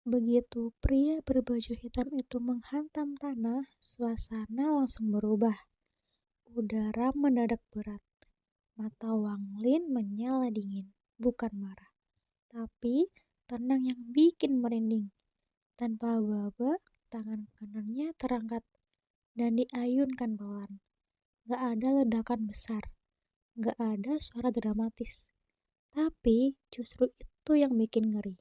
Begitu pria berbaju hitam itu menghantam tanah, suasana langsung berubah. Udara mendadak berat. Mata Wang Lin menyala dingin, bukan marah, tapi tenang yang bikin merinding. Tanpa aba-aba, tangan kanannya terangkat dan diayunkan pelan. Gak ada ledakan besar, gak ada suara dramatis. Tapi justru itu yang bikin ngeri.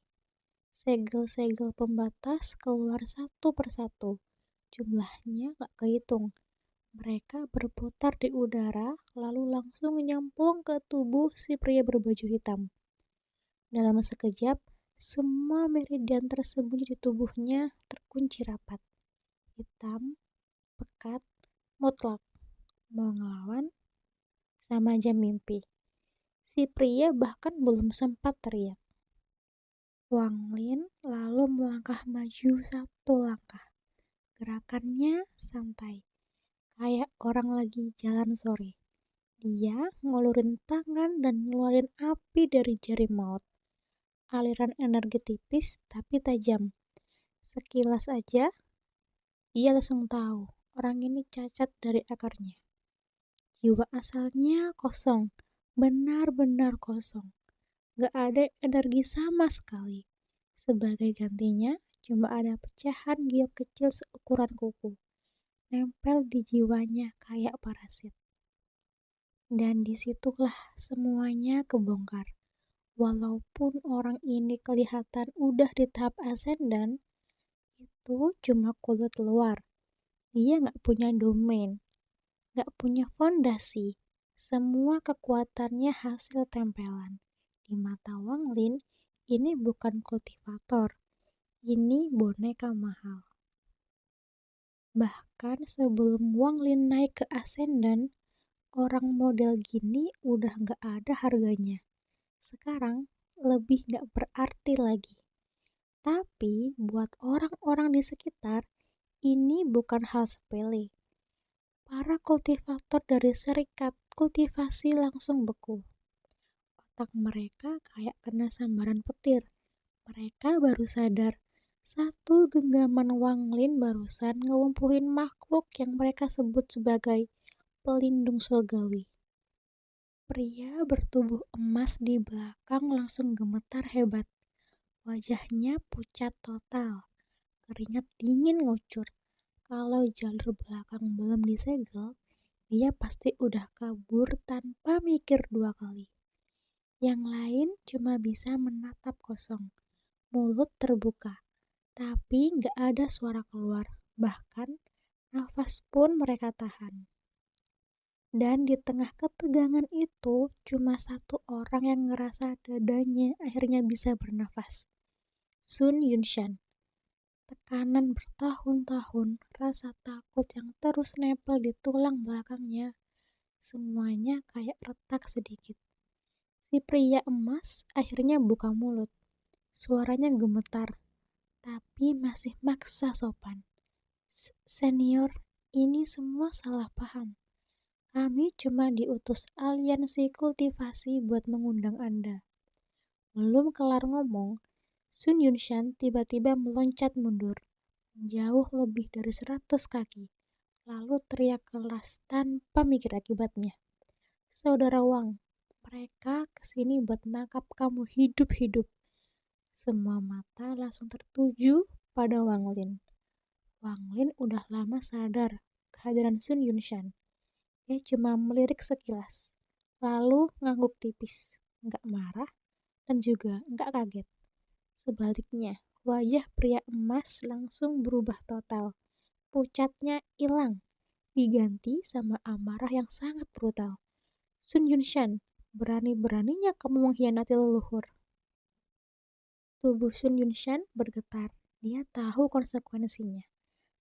Segel-segel pembatas keluar satu persatu. Jumlahnya gak kehitung. Mereka berputar di udara, lalu langsung nyemplung ke tubuh si pria berbaju hitam. Dalam sekejap, semua meridian tersembunyi di tubuhnya terkunci rapat. Hitam, pekat, mutlak. Mau ngelawan, sama aja mimpi. Si pria bahkan belum sempat teriak. Wang Lin lalu melangkah maju satu langkah. Gerakannya santai, kayak orang lagi jalan sore. Dia ngulurin tangan dan ngeluarin api dari jari maut. Aliran energi tipis tapi tajam. Sekilas aja, ia langsung tahu orang ini cacat dari akarnya. Jiwa asalnya kosong, benar-benar kosong. Gak ada energi sama sekali. Sebagai gantinya, cuma ada pecahan giok kecil seukuran kuku. Nempel di jiwanya kayak parasit. Dan disitulah semuanya kebongkar. Walaupun orang ini kelihatan udah di tahap ascendant, itu cuma kulit luar. Dia gak punya domain, gak punya fondasi. Semua kekuatannya hasil tempelan. Di mata Wang Lin, ini bukan kultivator. Ini boneka mahal. Bahkan sebelum Wang Lin naik ke ascendant, orang model gini udah gak ada harganya. Sekarang lebih gak berarti lagi. Tapi buat orang-orang di sekitar, ini bukan hal sepele. Para kultivator dari serikat kultivasi langsung beku. Otak mereka kayak kena sambaran petir. Mereka baru sadar, satu genggaman Wang Lin barusan ngelumpuhin makhluk yang mereka sebut sebagai pelindung surgawi. Pria bertubuh emas di belakang langsung gemetar hebat. Wajahnya pucat total. Keringat dingin ngucur. Kalau jalur belakang belum disegel, dia pasti udah kabur tanpa mikir dua kali. Yang lain cuma bisa menatap kosong. Mulut terbuka. Tapi gak ada suara keluar. Bahkan nafas pun mereka tahan. Dan di tengah ketegangan itu, cuma satu orang yang ngerasa dadanya akhirnya bisa bernafas. Sun Yunshan. Tekanan bertahun-tahun, rasa takut yang terus nempel di tulang belakangnya. Semuanya kayak retak sedikit. Si pria emas akhirnya buka mulut. Suaranya gemetar, tapi masih maksa sopan. Senior, ini semua salah paham. Kami cuma diutus aliansi kultivasi buat mengundang Anda. Belum kelar ngomong, Sun Yunshan tiba-tiba meloncat mundur, jauh lebih dari 100 kaki, lalu teriak keras tanpa mikir akibatnya. Saudara Wang, mereka kesini buat nangkap kamu hidup-hidup. Semua mata langsung tertuju pada Wang Lin. Wang Lin udah lama sadar kehadiran Sun Yunshan. Dia cuma melirik sekilas, lalu ngangguk tipis, nggak marah dan juga nggak kaget. Sebaliknya, wajah pria emas langsung berubah total. Pucatnya hilang, diganti sama amarah yang sangat brutal. Sun Yunshan, berani-beraninya kamu mengkhianati leluhur. Tubuh Sun Yunshan bergetar. Dia tahu konsekuensinya.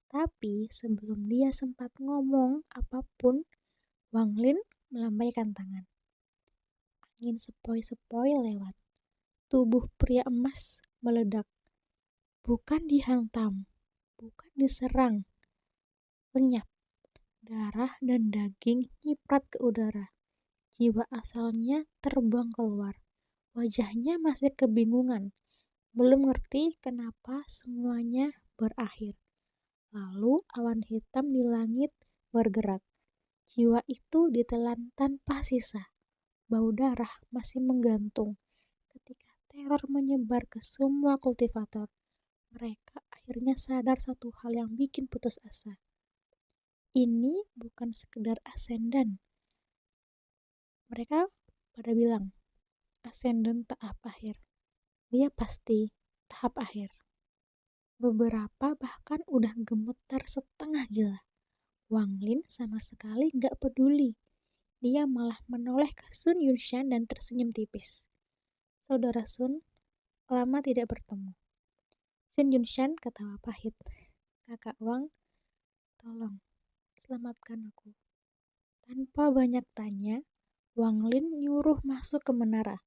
Tapi sebelum dia sempat ngomong apapun, Wang Lin melambaikan tangan. Angin sepoi-sepoi lewat. Tubuh pria emas meledak. Bukan dihantam, bukan diserang. Lenyap. Darah dan daging nyiprat ke udara. Jiwa asalnya terbang keluar. Wajahnya masih kebingungan. belum ngerti kenapa semuanya berakhir. Lalu awan hitam di langit bergerak. Jiwa itu ditelan tanpa sisa. Bau darah masih menggantung. Ketika teror menyebar ke semua kultivator, mereka akhirnya sadar satu hal yang bikin putus asa. Ini bukan sekedar ascendant. Mereka pada bilang, ascendant tahap akhir. Dia pasti tahap akhir. Beberapa bahkan udah gemetar setengah gila. Wang Lin sama sekali nggak peduli. Dia malah menoleh ke Sun Yunshan dan tersenyum tipis. Saudara Sun, lama tidak bertemu. Sun Yunshan ketawa pahit. Kakak Wang, tolong selamatkan aku. Tanpa banyak tanya, Wang Lin nyuruh masuk ke menara.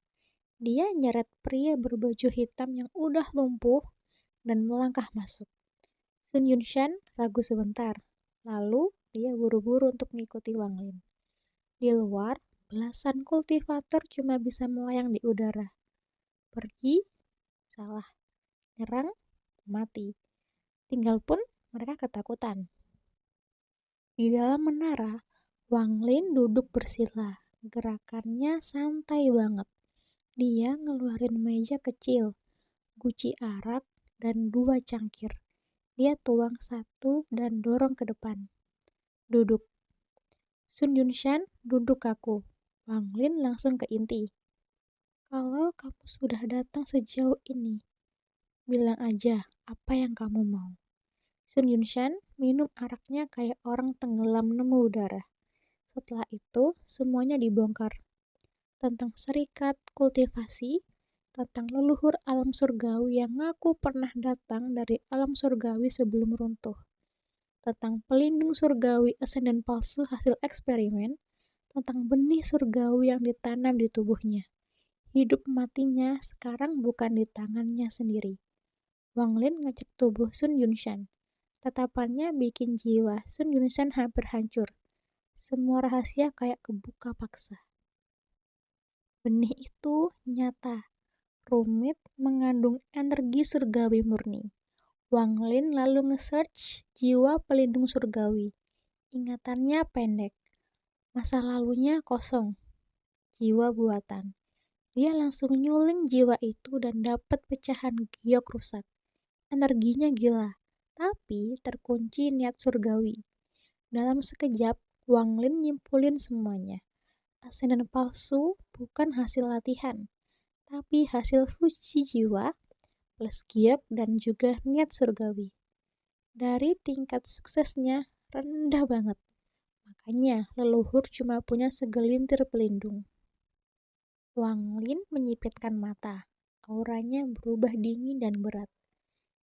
Dia nyeret pria berbaju hitam yang udah lumpuh dan melangkah masuk. Sun Yunshan ragu sebentar, lalu dia buru-buru untuk mengikuti Wang Lin. Di luar, belasan kultivator cuma bisa melayang di udara. Pergi, salah. Nyerang, mati. Tinggal pun mereka ketakutan. Di dalam menara, Wang Lin duduk bersila. Gerakannya santai banget. Dia ngeluarin meja kecil, guci arak, dan 2 cangkir. Dia tuang satu dan dorong ke depan. Duduk. Sun Yunshan, duduk aku. Wang Lin langsung ke inti. Kalau kamu sudah datang sejauh ini, bilang aja apa yang kamu mau. Sun Yunshan minum araknya kayak orang tenggelam nemu udara. Setelah itu, semuanya dibongkar. Tentang serikat kultivasi, tentang leluhur alam surgawi yang ngaku pernah datang dari alam surgawi sebelum runtuh. Tentang pelindung surgawi ascendant palsu hasil eksperimen, tentang benih surgawi yang ditanam di tubuhnya. Hidup matinya sekarang bukan di tangannya sendiri. Wang Lin ngecek tubuh Sun Yunshan. Tatapannya bikin jiwa Sun Yunshan hampir hancur. Semua rahasia kayak kebuka paksa. Benih itu nyata, rumit, mengandung energi surgawi murni. Wang Lin lalu nge-search jiwa pelindung surgawi. Ingatannya pendek. Masa lalunya kosong. Jiwa buatan. Dia langsung nyuling jiwa itu dan dapat pecahan giok rusak. Energinya gila, tapi terkunci niat surgawi. Dalam sekejap, Wang Lin nyimpulin semuanya. Ascendant palsu bukan hasil latihan, tapi hasil fusi jiwa plus giok dan juga niat surgawi. Dari tingkat suksesnya rendah banget. Makanya leluhur cuma punya segelintir pelindung. Wang Lin menyipitkan mata. Auranya berubah dingin dan berat.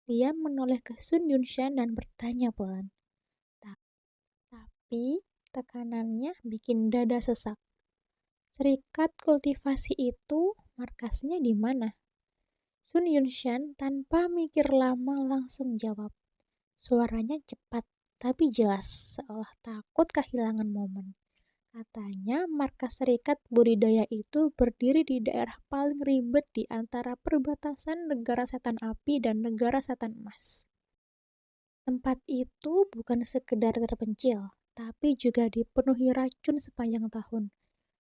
Dia menoleh ke Sun Yunshan dan bertanya pelan. Tapi tekanannya bikin dada sesak. Serikat kultivasi itu markasnya di mana? Sun Yunshan tanpa mikir lama langsung jawab. Suaranya cepat tapi jelas, seolah takut kehilangan momen. Katanya markas serikat budidaya itu berdiri di daerah paling ribet di antara perbatasan negara setan api dan negara setan emas. Tempat itu bukan sekedar terpencil, tapi juga dipenuhi racun sepanjang tahun.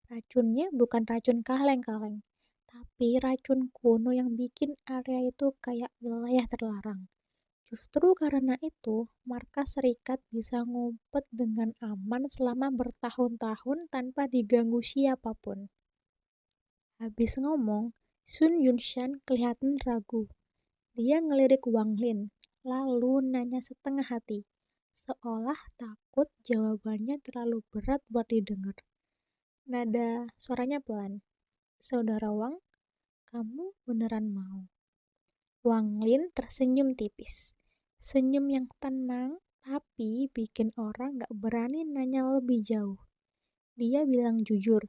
Racunnya bukan racun kaleng-kaleng, tapi racun kuno yang bikin area itu kayak wilayah terlarang. Justru karena itu, markas serikat bisa ngumpet dengan aman selama bertahun-tahun tanpa diganggu siapapun. Habis ngomong, Sun Yunshan kelihatan ragu. Dia ngelirik Wang Lin, lalu nanya setengah hati, seolah takut jawabannya terlalu berat buat didengar. Nada suaranya pelan. Saudara Wang, kamu beneran mau? Wang Lin tersenyum tipis. Senyum yang tenang, tapi bikin orang gak berani nanya lebih jauh. Dia bilang jujur,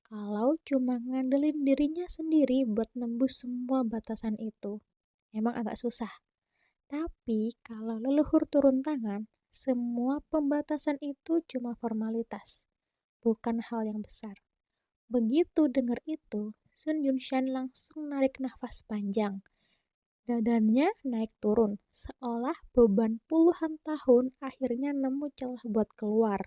kalau cuma ngandelin dirinya sendiri buat nembus semua batasan itu, emang agak susah. Tapi kalau leluhur turun tangan, semua pembatasan itu cuma formalitas, bukan hal yang besar. Begitu dengar itu, Sun Yunshan langsung narik nafas panjang. Dadannya naik turun, seolah beban puluhan tahun akhirnya nemu celah buat keluar.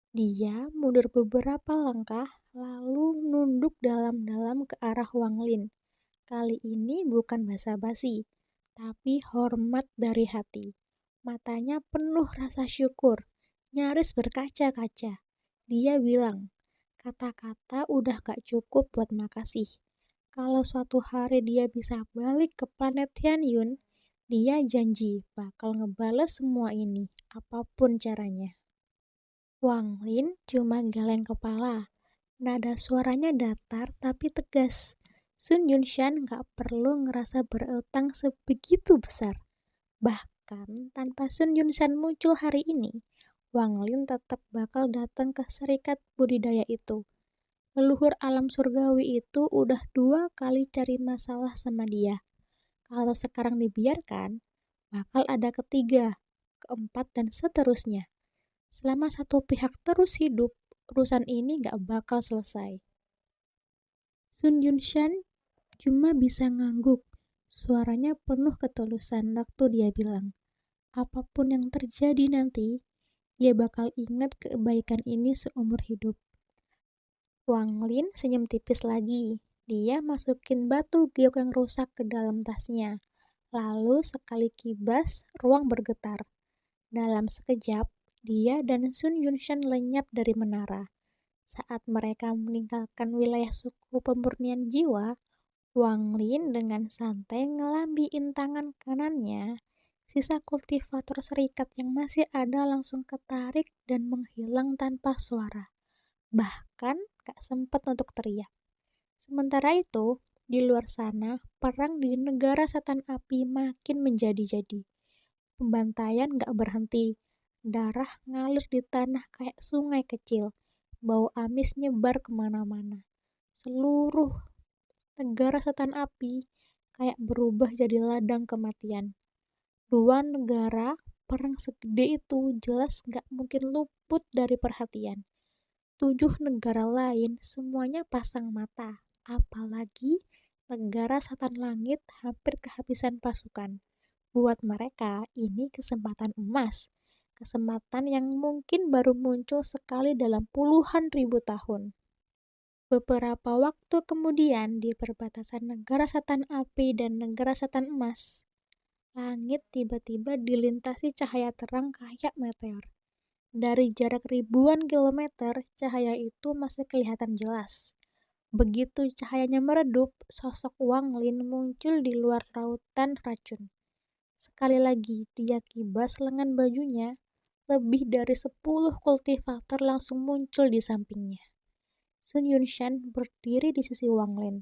Dia mundur beberapa langkah, lalu nunduk dalam-dalam ke arah Wang Lin. Kali ini bukan basa-basi, tapi hormat dari hati. Matanya penuh rasa syukur, nyaris berkaca-kaca. Dia bilang, kata-kata udah gak cukup buat makasih. Kalau suatu hari dia bisa balik ke planet Tianyun, dia janji bakal ngebales semua ini, apapun caranya. Wang Lin cuma geleng kepala. Nada suaranya datar tapi tegas. Sun Yunshan gak perlu ngerasa berutang sebegitu besar. Bahkan tanpa Sun Yunshan muncul hari ini, Wang Lin tetap bakal datang ke serikat budidaya itu. Leluhur alam surgawi itu udah 2 kali cari masalah sama dia. Kalau sekarang dibiarkan, bakal ada ketiga, keempat, dan seterusnya. Selama satu pihak terus hidup, urusan ini gak bakal selesai. Sun Yunshan cuma bisa ngangguk. Suaranya penuh ketulusan waktu dia bilang, apapun yang terjadi nanti, dia bakal ingat kebaikan ini seumur hidup. Wang Lin senyum tipis lagi. Dia masukin batu giok yang rusak ke dalam tasnya. Lalu sekali kibas, ruang bergetar. Dalam sekejap, dia dan Sun Yunshan lenyap dari menara. Saat mereka meninggalkan wilayah suku pemurnian jiwa, Wang Lin dengan santai ngelambiin tangan kanannya. Sisa kultivator serikat yang masih ada langsung ketarik dan menghilang tanpa suara. Bahkan gak sempat untuk teriak. Sementara itu, di luar sana, perang di negara setan api makin menjadi-jadi. Pembantaian gak berhenti. Darah ngalir di tanah kayak sungai kecil. Bau amis nyebar kemana-mana. Seluruh negara setan api kayak berubah jadi ladang kematian. 2 negara perang segede itu jelas gak mungkin luput dari perhatian. 7 negara lain semuanya pasang mata, apalagi negara setan langit hampir kehabisan pasukan. Buat mereka, ini kesempatan emas. Kesempatan yang mungkin baru muncul sekali dalam puluhan ribu tahun. Beberapa waktu kemudian, di perbatasan negara setan api dan negara setan emas, langit tiba-tiba dilintasi cahaya terang kayak meteor. Dari jarak ribuan kilometer, cahaya itu masih kelihatan jelas. Begitu cahayanya meredup, sosok Wang Lin muncul di luar lautan racun. Sekali lagi dia kibas lengan bajunya, lebih dari 10 kultivator langsung muncul di sampingnya. Sun Yunshan berdiri di sisi Wang Lin.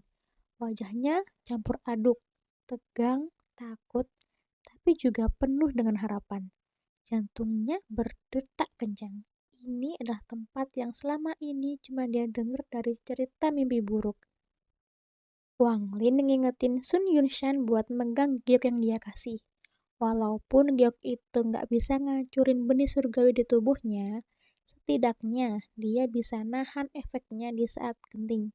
Wajahnya campur aduk, tegang, takut, tapi juga penuh dengan harapan. Jantungnya berdetak kencang. Ini adalah tempat yang selama ini cuma dia dengar dari cerita mimpi buruk. Wang Lin ngingetin Sun Yunshan buat megang giok yang dia kasih. Walaupun giok itu nggak bisa ngancurin benih surgawi di tubuhnya, setidaknya dia bisa nahan efeknya di saat genting.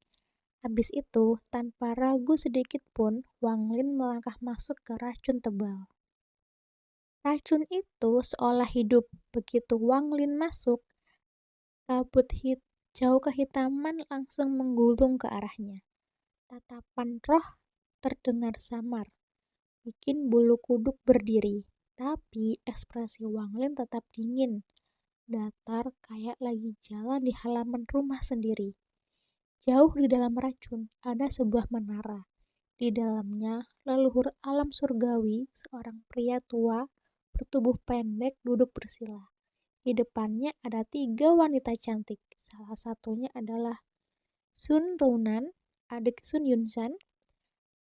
Habis itu, tanpa ragu sedikit pun, Wang Lin melangkah masuk ke racun tebal. Racun itu seolah hidup. Begitu Wang Lin masuk, kabut hijau kehitaman langsung menggulung ke arahnya. Tatapan roh terdengar samar, bikin bulu kuduk berdiri. Tapi ekspresi Wang Lin tetap dingin, datar kayak lagi jalan di halaman rumah sendiri. Jauh di dalam racun ada sebuah menara. Di dalamnya, leluhur alam surgawi, seorang pria tua, bertubuh pendek duduk bersila. Di depannya ada 3 wanita cantik. Salah satunya adalah Sun Runan, adik Sun Yunshan.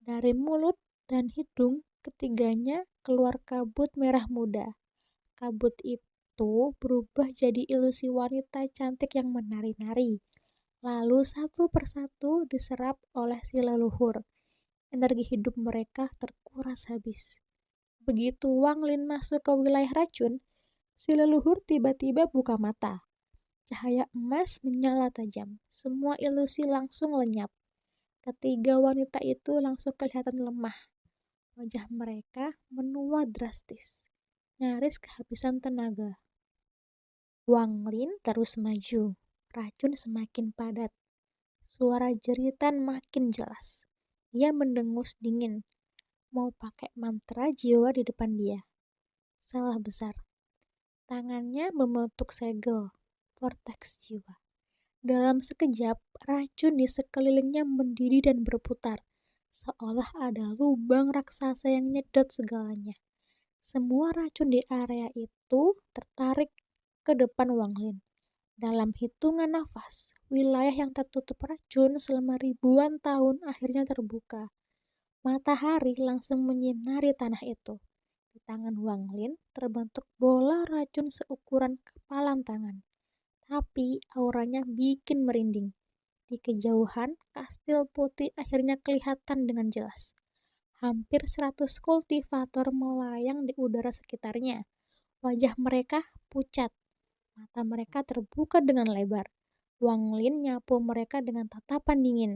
Dari mulut dan hidung ketiganya keluar kabut merah muda. Kabut itu berubah jadi ilusi wanita cantik yang menari-nari. Lalu satu persatu diserap oleh si leluhur. Energi hidup mereka terkuras habis. Begitu Wang Lin masuk ke wilayah racun, si leluhur tiba-tiba buka mata. Cahaya emas menyala tajam. Semua ilusi langsung lenyap. Ketiga wanita itu langsung kelihatan lemah. Wajah mereka menua drastis, nyaris kehabisan tenaga. Wang Lin terus maju. Racun semakin padat. Suara jeritan makin jelas. Dia mendengus dingin. Mau pakai mantra jiwa di depan dia. Salah besar. Tangannya membentuk segel. Vortex jiwa. Dalam sekejap, racun di sekelilingnya mendidih dan berputar. Seolah ada lubang raksasa yang nyedot segalanya. Semua racun di area itu tertarik ke depan Wang Lin. Dalam hitungan nafas, wilayah yang tertutup racun selama ribuan tahun akhirnya terbuka. Matahari langsung menyinari tanah itu. Di tangan Wang Lin terbentuk bola racun seukuran kepalan tangan. Tapi auranya bikin merinding. Di kejauhan, kastil putih akhirnya kelihatan dengan jelas. Hampir 100 kultivator melayang di udara sekitarnya. Wajah mereka pucat. Mata mereka terbuka dengan lebar. Wang Lin nyapu mereka dengan tatapan dingin.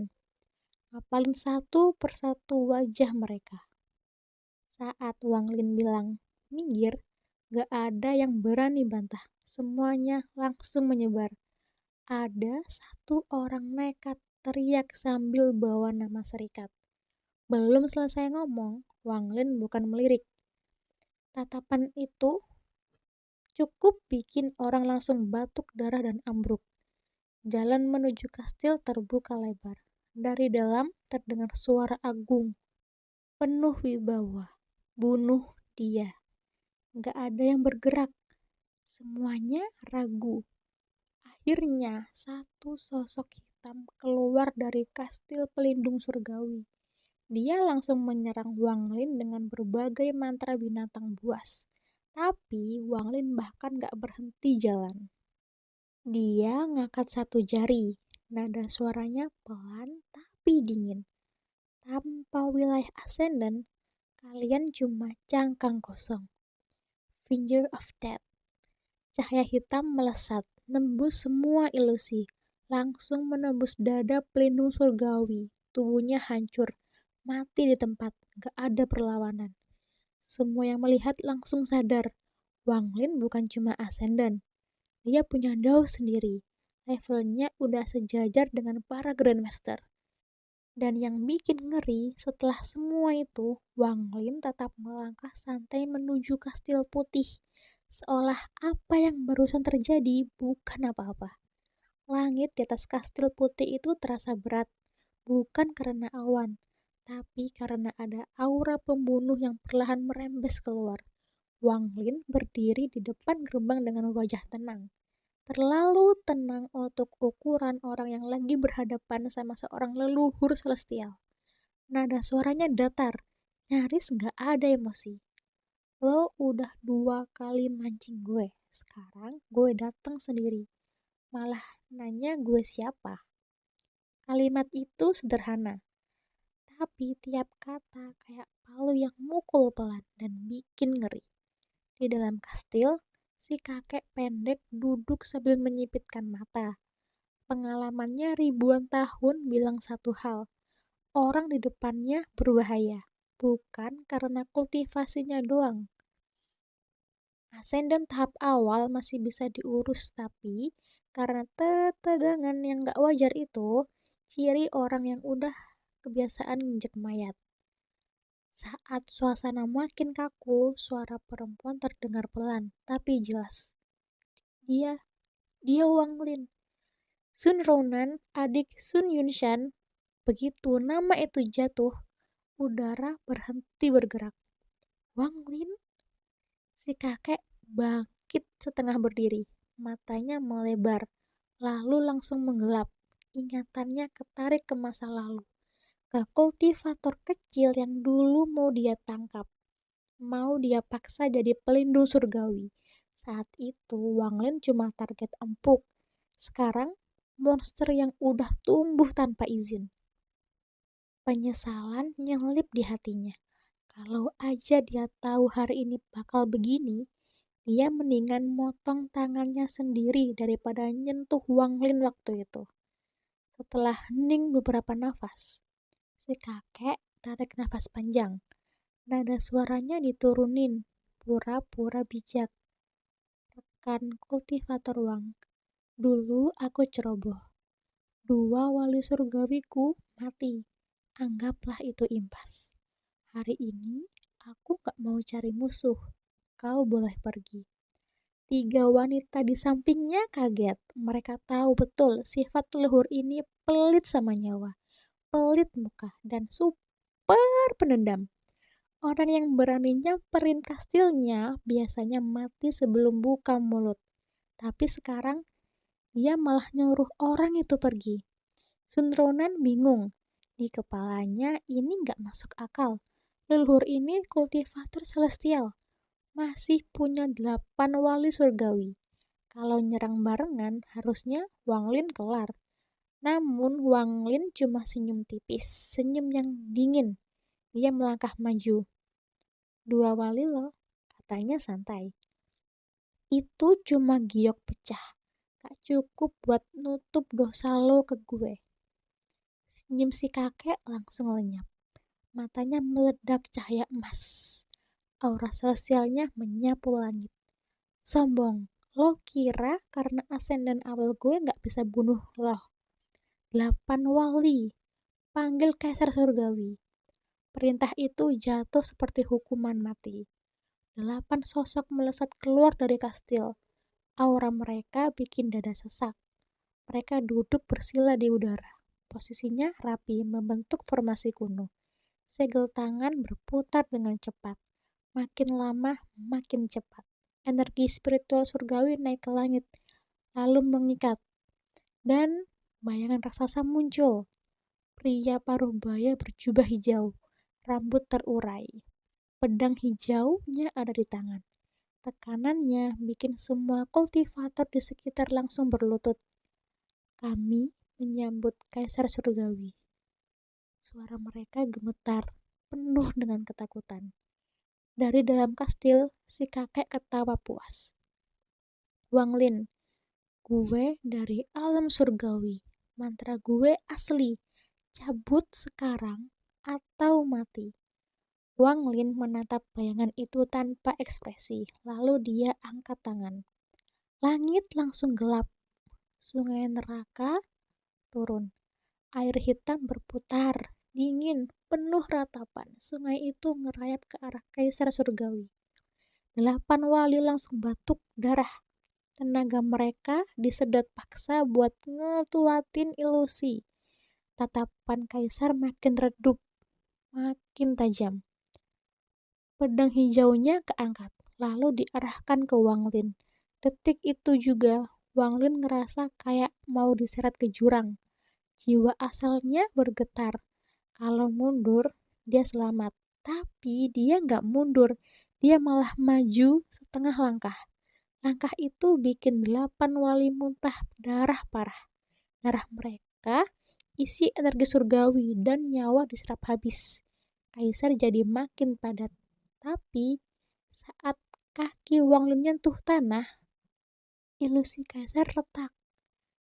Ngapalin satu persatu wajah mereka. Saat Wang Lin bilang, minggir, gak ada yang berani bantah. Semuanya langsung menyebar. Ada satu orang nekat teriak sambil bawa nama serikat. Belum selesai ngomong, Wang Lin bukan melirik. Tatapan itu cukup bikin orang langsung batuk darah dan ambruk. Jalan menuju kastil terbuka lebar. Dari dalam terdengar suara agung, penuh wibawa. Bunuh dia. Gak ada yang bergerak. Semuanya ragu. Akhirnya, satu sosok hitam keluar dari kastil pelindung surgawi. Dia langsung menyerang Wang Lin dengan berbagai mantra binatang buas. Tapi Wang Lin bahkan gak berhenti jalan. Dia ngangkat satu jari. Nada suaranya pelan tapi dingin. Tanpa wilayah ascendant, kalian cuma cangkang kosong. Finger of Death. Cahaya hitam melesat, nembus semua ilusi. Langsung menembus dada pelindung surgawi. Tubuhnya hancur. Mati di tempat, gak ada perlawanan. Semua yang melihat langsung sadar, Wang Lin bukan cuma ascendant. Dia punya dao sendiri. Levelnya udah sejajar dengan para Grandmaster. Dan yang bikin ngeri, setelah semua itu, Wang Lin tetap melangkah santai menuju kastil putih. Seolah apa yang barusan terjadi bukan apa-apa. Langit di atas kastil putih itu terasa berat, bukan karena awan, tapi karena ada aura pembunuh yang perlahan merembes keluar. Wang Lin berdiri di depan gerbang dengan wajah tenang. Terlalu tenang untuk ukuran orang yang lagi berhadapan sama seorang leluhur celestial. Nada suaranya datar, nyaris gak ada emosi. Lo udah 2 kali mancing gue, sekarang gue datang sendiri. Malah nanya gue siapa. Kalimat itu sederhana, tapi tiap kata kayak palu yang mukul pelan dan bikin ngeri. Di dalam kastil, si kakek pendek duduk sambil menyipitkan mata. Pengalamannya ribuan tahun bilang satu hal, orang di depannya berbahaya, bukan karena kultivasinya doang. Ascendant tahap awal masih bisa diurus, tapi karena ketegangan yang gak wajar itu, ciri orang yang udah kebiasaan nginjek mayat. Saat suasana makin kaku, suara perempuan terdengar pelan, tapi jelas. Dia, dia Wang Lin. Sun Ronan, adik Sun Yunshan. Begitu nama itu jatuh, udara berhenti bergerak. Wang Lin? Si kakek bangkit setengah berdiri. Matanya melebar, lalu langsung menggelap. Ingatannya ketarik ke masa lalu. Ke kultivator kecil yang dulu mau dia tangkap. Mau dia paksa jadi pelindung surgawi. Saat itu Wang Lin cuma target empuk. Sekarang monster yang udah tumbuh tanpa izin. Penyesalan nyelip di hatinya. Kalau aja dia tahu hari ini bakal begini, dia mendingan motong tangannya sendiri daripada nyentuh Wang Lin waktu itu. Setelah hening beberapa nafas, si kakek tarik nafas panjang. Nada suaranya diturunin, pura-pura bijak. Rekan kultivator Wang, dulu aku ceroboh. 2 wali surgawiku mati. Anggaplah itu impas. Hari ini aku gak mau cari musuh. Kau boleh pergi. 3 wanita di sampingnya kaget. Mereka tahu betul sifat leluhur ini pelit sama nyawa, pelit muka, dan super pendendam. Orang yang berani nyamperin kastilnya biasanya mati sebelum buka mulut. Tapi sekarang dia malah nyuruh orang itu pergi. Sun Ronan bingung. Di kepalanya ini nggak masuk akal. Leluhur ini kultivator celestial. Masih punya 8 wali surgawi. Kalau nyerang barengan, harusnya Wang Lin kelar. Namun Wang Lin cuma senyum tipis, senyum yang dingin. Dia melangkah maju. 2 wali loh, katanya santai. Itu cuma giok pecah. Gak cukup buat nutup dosa lo ke gue. Senyum si kakek langsung lenyap. Matanya meledak cahaya emas. Aura sosialnya menyapu langit. Sombong, lo kira karena ascendant awal gue gak bisa bunuh lo? 8 wali, panggil Kaisar Surgawi. Perintah itu jatuh seperti hukuman mati. 8 sosok melesat keluar dari kastil. Aura mereka bikin dada sesak. Mereka duduk bersila di udara. Posisinya rapi membentuk formasi kuno. Segel tangan berputar dengan cepat. Makin lama, makin cepat. Energi spiritual surgawi naik ke langit, lalu mengikat. Dan bayangan raksasa muncul. Pria paruh baya berjubah hijau, rambut terurai. Pedang hijaunya ada di tangan. Tekanannya bikin semua kultivator di sekitar langsung berlutut. Kami menyambut Kaisar Surgawi. Suara mereka gemetar, penuh dengan ketakutan. Dari dalam kastil, si kakek ketawa puas. Wang Lin, gue dari alam surgawi. Mantra gue asli. Cabut sekarang atau mati. Wang Lin menatap bayangan itu tanpa ekspresi, lalu dia angkat tangan. Langit langsung gelap. Sungai neraka turun. Air hitam berputar, dingin, penuh ratapan. Sungai itu ngerayap ke arah Kaisar Surgawi. 8 wali langsung batuk darah. Tenaga mereka disedot paksa buat ngetuatin ilusi. Tatapan Kaisar makin redup, makin tajam. Pedang hijaunya keangkat, lalu diarahkan ke Wang Lin. Detik itu juga, Wang Lin ngerasa kayak mau diseret ke jurang. Jiwa asalnya bergetar. Kalau mundur, dia selamat. Tapi dia nggak mundur, dia malah maju setengah langkah. Langkah itu bikin 8 wali muntah darah parah. Darah mereka isi energi surgawi dan nyawa diserap habis. Kaisar jadi makin padat. Tapi saat kaki Wang Lin nyentuh tanah, ilusi Kaisar retak.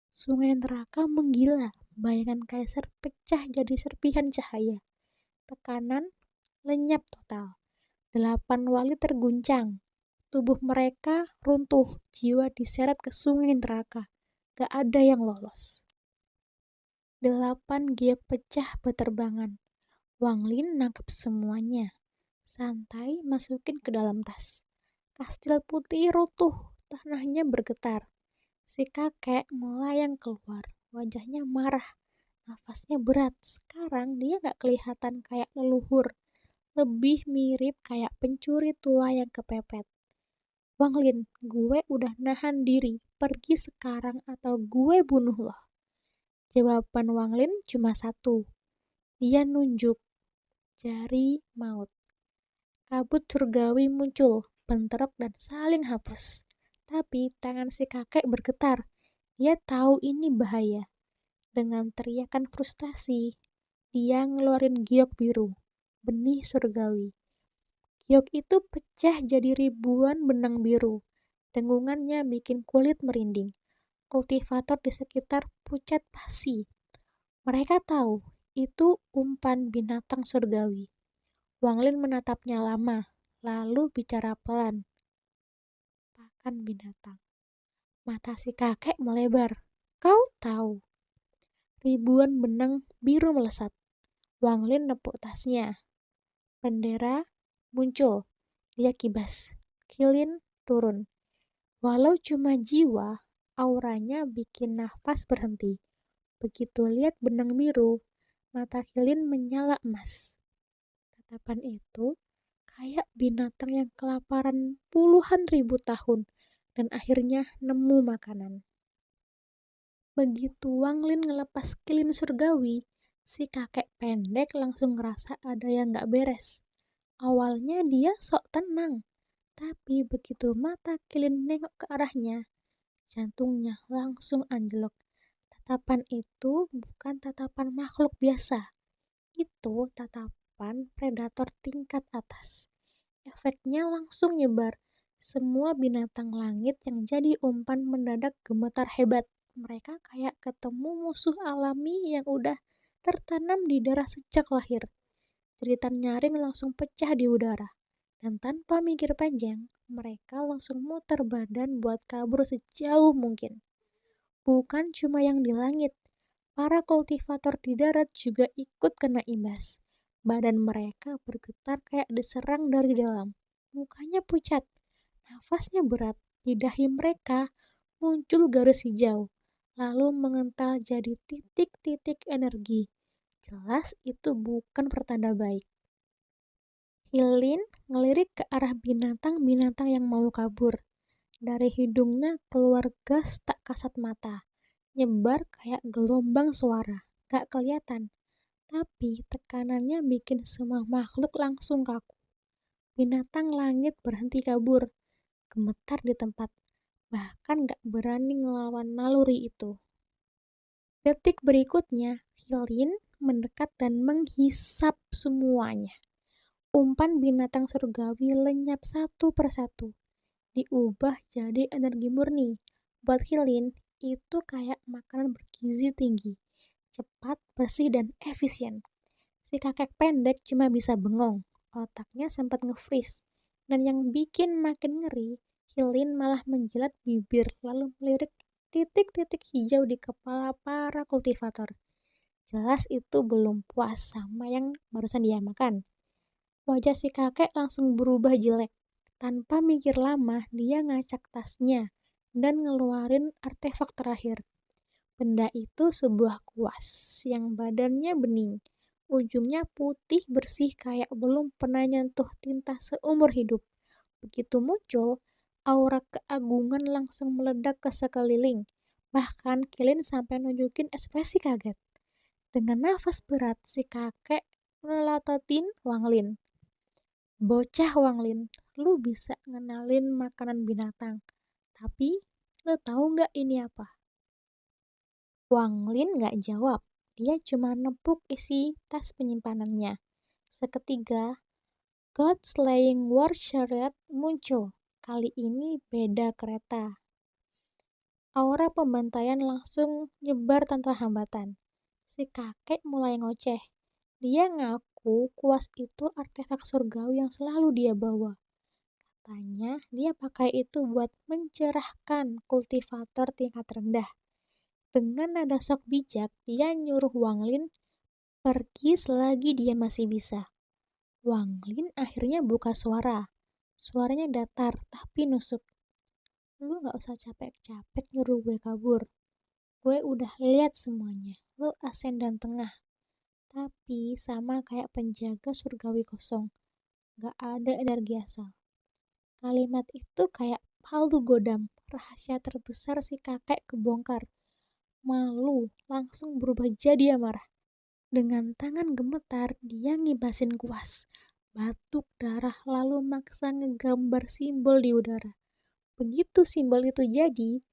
Sungai neraka menggila. Bayangan Kaisar pecah jadi serpihan cahaya. Tekanan lenyap total. 8 wali terguncang. Tubuh mereka runtuh. Jiwa diseret ke sungai neraka. Gak ada yang lolos. 8 giok pecah beterbangan. Wang Lin nangkep semuanya. Santai masukin ke dalam tas. Kastil putih runtuh. Tanahnya bergetar. Si kakek melayang keluar. Wajahnya marah. Nafasnya berat. Sekarang dia gak kelihatan kayak leluhur. Lebih mirip kayak pencuri tua yang kepepet. Wang Lin, gue udah nahan diri. Pergi sekarang atau gue bunuh lo. Jawaban Wang Lin cuma satu. Dia nunjuk jari maut. Kabut surgawi muncul, bentrok dan saling hapus. Tapi tangan si kakek bergetar. Dia tahu ini bahaya. Dengan teriakan frustasi, dia ngeluarin giok biru, benih surgawi. Giok itu pecah jadi ribuan benang biru. Dengungannya bikin kulit merinding. Kultivator di sekitar pucat pasi. Mereka tahu itu umpan binatang surgawi. Wang Lin menatapnya lama, lalu bicara pelan. Pakan binatang. Mata si kakek melebar. Kau tahu, ribuan benang biru melesat. Wang Lin nepuk tasnya. Bendera muncul. Dia kibas. Kilin turun. Walau cuma jiwa, auranya bikin nafas berhenti. Begitu lihat benang biru, mata Kilin menyala emas. Tatapan itu kayak binatang yang kelaparan puluhan ribu tahun dan akhirnya nemu makanan. Begitu Wang Lin ngelepas Kilin surgawi, si kakek pendek langsung ngerasa ada yang gak beres. Awalnya dia sok tenang, tapi begitu mata Kilin nengok ke arahnya, jantungnya langsung anjlok. Tatapan itu bukan tatapan makhluk biasa. Itu tatapan predator tingkat atas. Efeknya langsung nyebar. Semua binatang langit yang jadi umpan mendadak gemetar hebat. Mereka kayak ketemu musuh alami yang udah tertanam di darah sejak lahir. Jeritan nyaring langsung pecah di udara. Dan tanpa mikir panjang, mereka langsung muter badan buat kabur sejauh mungkin. Bukan cuma yang di langit, para kultivator di darat juga ikut kena imbas. Badan mereka bergetar kayak diserang dari dalam. Mukanya pucat, nafasnya berat. Di dahi mereka muncul garis hijau, lalu mengental jadi titik-titik energi. Jelas itu bukan pertanda baik. Hilin ngelirik ke arah binatang-binatang yang mau kabur. Dari hidungnya keluar gas tak kasat mata. Nyebar kayak gelombang suara. Gak kelihatan. Tapi tekanannya bikin semua makhluk langsung kaku. Binatang langit berhenti kabur. Gemetar di tempat. Bahkan gak berani ngelawan naluri itu. Detik berikutnya, Hilin mendekat dan menghisap semuanya. Umpan binatang surgawi lenyap satu persatu. Diubah jadi energi murni. Buat Hilin, itu kayak makanan bergizi tinggi. Cepat, bersih, dan efisien. Si kakek pendek cuma bisa bengong. Otaknya sempat nge-freeze. Dan yang bikin makin ngeri, Hilin malah menjilat bibir lalu melirik titik-titik hijau di kepala para kultivator. Jelas itu belum puas sama yang barusan dia makan. Wajah si kakek langsung berubah jelek. Tanpa mikir lama, dia ngacak tasnya dan ngeluarin artefak terakhir. Benda itu sebuah kuas yang badannya bening. Ujungnya putih bersih kayak belum pernah nyentuh tinta seumur hidup. Begitu muncul, aura keagungan langsung meledak ke sekeliling. Bahkan Kilin sampai nunjukin ekspresi kaget. Dengan nafas berat, si kakek ngelototin Wang Lin. Bocah Wang Lin, lu bisa ngenalin makanan binatang. Tapi, lu tahu nggak ini apa? Wang Lin nggak jawab. Dia cuma nepuk isi tas penyimpanannya. Seketika, God Slaying War Chariot muncul. Kali ini beda kereta. Aura pembantaian langsung nyebar tanpa hambatan. Si kakek mulai ngoceh. Dia ngaku kuas itu artefak surgawi yang selalu dia bawa. Katanya dia pakai itu buat mencerahkan kultivator tingkat rendah. Dengan nada sok bijak, dia nyuruh Wang Lin pergi selagi dia masih bisa. Wang Lin akhirnya buka suara. Suaranya datar tapi nusuk. Lu gak usah capek-capek nyuruh gue kabur. Gue udah lihat semuanya. Lu asen dan tengah. Tapi sama kayak penjaga surgawi kosong. Gak ada energi asal. Kalimat itu kayak palu godam. Rahasia terbesar si kakek kebongkar. Malu langsung berubah jadi amarah. Dengan tangan gemetar, dia ngibasin kuas. Batuk darah lalu maksa ngegambar simbol di udara. Begitu simbol itu jadi,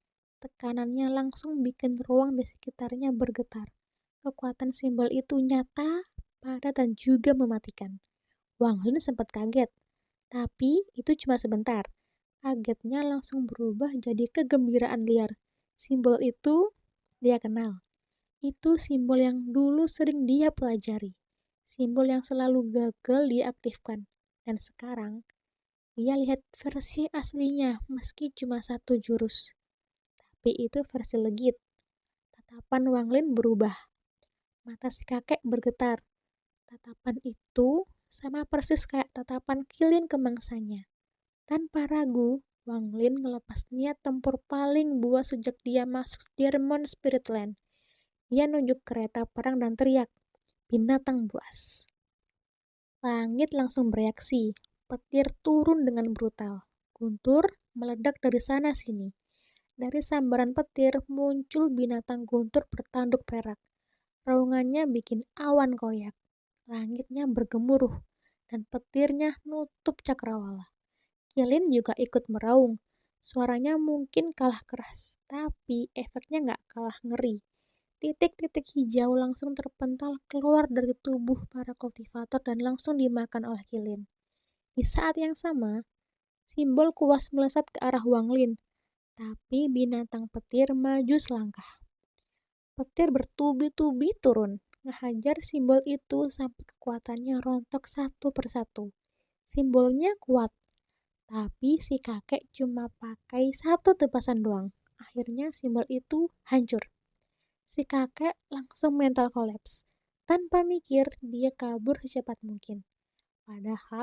tekanannya langsung bikin ruang di sekitarnya bergetar. Kekuatan simbol itu nyata, padat, dan juga mematikan. Wang Lin sempat kaget, tapi itu cuma sebentar. Kagetnya langsung berubah jadi kegembiraan liar. Simbol itu dia kenal. Itu simbol yang dulu sering dia pelajari. Simbol yang selalu gagal dia aktifkan. Dan sekarang, dia lihat versi aslinya meski cuma satu jurus. Tapi itu versi legit. Tatapan Wang Lin berubah. Mata si kakek bergetar. Tatapan itu sama persis kayak tatapan Qilin ke mangsanya. Tanpa ragu, Wang Lin ngelepas niat tempur paling buas sejak dia masuk Demon Spirit Land. Dia nunjuk kereta perang dan teriak, binatang buas. Langit langsung bereaksi. Petir turun dengan brutal. Guntur meledak dari sana-sini. Dari sambaran petir muncul binatang guntur bertanduk perak. Raungannya bikin awan koyak. Langitnya bergemuruh dan petirnya nutup cakrawala. Qilin juga ikut meraung. Suaranya mungkin kalah keras, tapi efeknya nggak kalah ngeri. Titik-titik hijau langsung terpental keluar dari tubuh para kultivator dan langsung dimakan oleh Qilin. Di saat yang sama, simbol kuas melesat ke arah Wang Lin, tapi binatang petir maju selangkah. Petir bertubi-tubi turun, ngehajar simbol itu sampai kekuatannya rontok satu persatu. Simbolnya kuat, tapi si kakek cuma pakai satu tebasan doang. Akhirnya simbol itu hancur. Si kakek langsung mental collapse. Tanpa mikir, dia kabur secepat mungkin. Padahal